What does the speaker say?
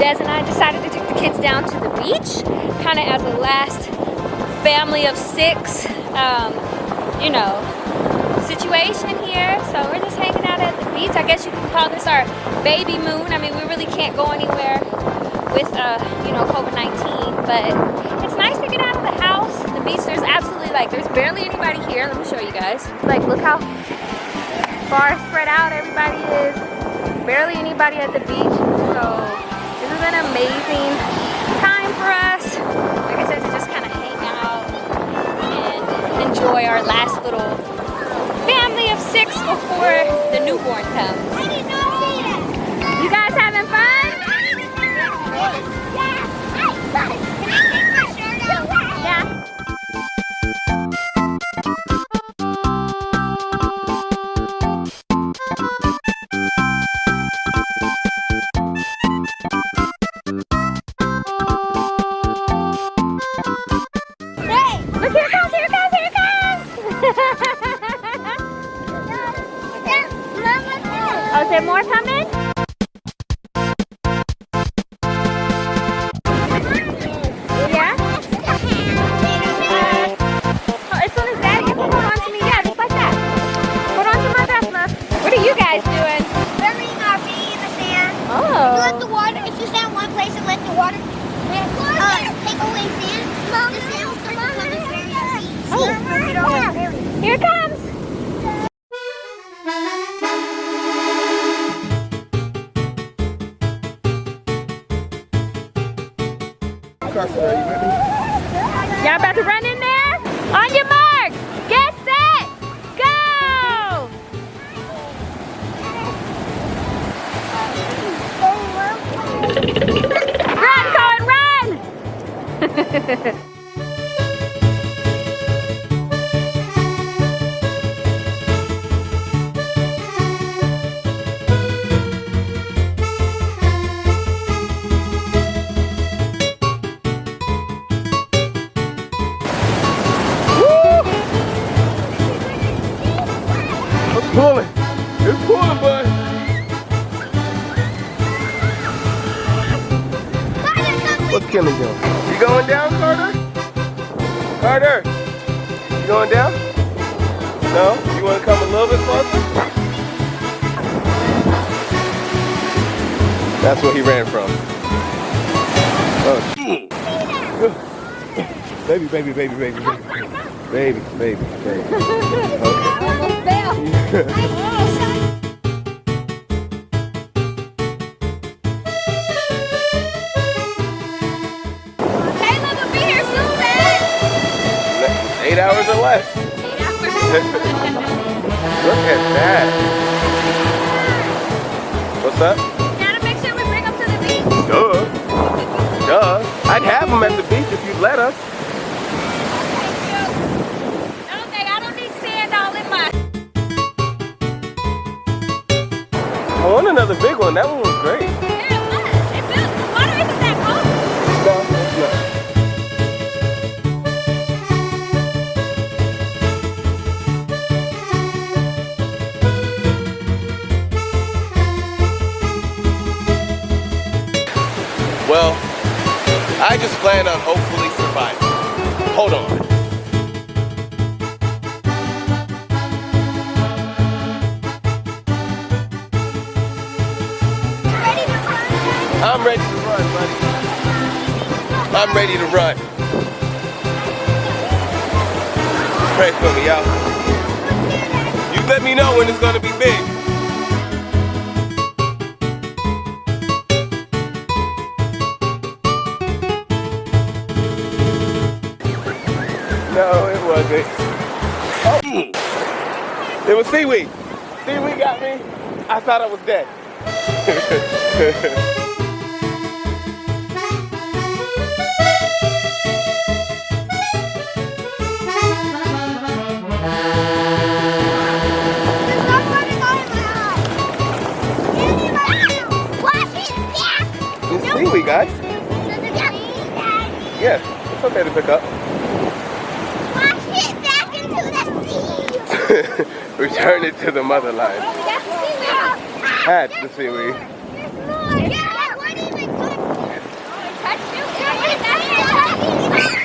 Des and I decided to take the kids down to the beach, kind of as a last family of 6, you know, situation here. So we're just hanging out at the beach. I guess you can call this our baby moon. I mean, we really can't go anywhere with, you know, COVID-19, but it's nice to get out of the house. The beach, there's absolutely, like, there's barely anybody here. Let me show you guys. Like, look how far spread out everybody is. Barely anybody at the beach. So this is an amazing time for us. Like I said, to just kind of hang out and enjoy our last little family of 6 before the newborn comes. I did not see that. You guys having fun? Yeah. Look, here it comes, here it comes, here it comes! Oh, is there more coming? Yeah? Oh, as soon as Daddy gets hold on to me, yeah, just like that. Hold on to my breath, love. What are you guys doing? Burying our feet in the sand. Oh. Let the water, if you stand in one place and let the water take away sand, the sand will start to come and bury our feet. Oh. Here it comes. Y'all about to run in there? On your mark, get set, go! Run, Cohen, run! Pulling. It's pulling, bud. What's Kenley doing? You going down, Carter? Carter, you going down? No? You want to come a little bit closer? That's where he ran from. Oh. Baby, baby, baby, baby, baby. Baby, baby, baby. Okay. Almost fell. Kaleb will be here soon, Dad. 8 hours or less. 8 hours. Look at that. What's up? Gotta make sure we bring them to the beach. Duh. Duh. I'd have them at the beach if you'd let us. I want another big one. That one was great. Yeah, it was. It feels, the water isn't that cold. No, it's not. Well, I just plan on hopefully surviving. Hold on. I'm ready to run, buddy. I'm ready to run. Pray for me, y'all. You let me know when it's gonna be big. No, it wasn't. Oh. It was seaweed. Seaweed got me. I thought I was dead. It's seaweed, guys. Yes, it's okay to pick up. Wash it back into the sea. Return it to the motherline. Had the seaweed. There's more. Yeah, what even touched you? Touch you?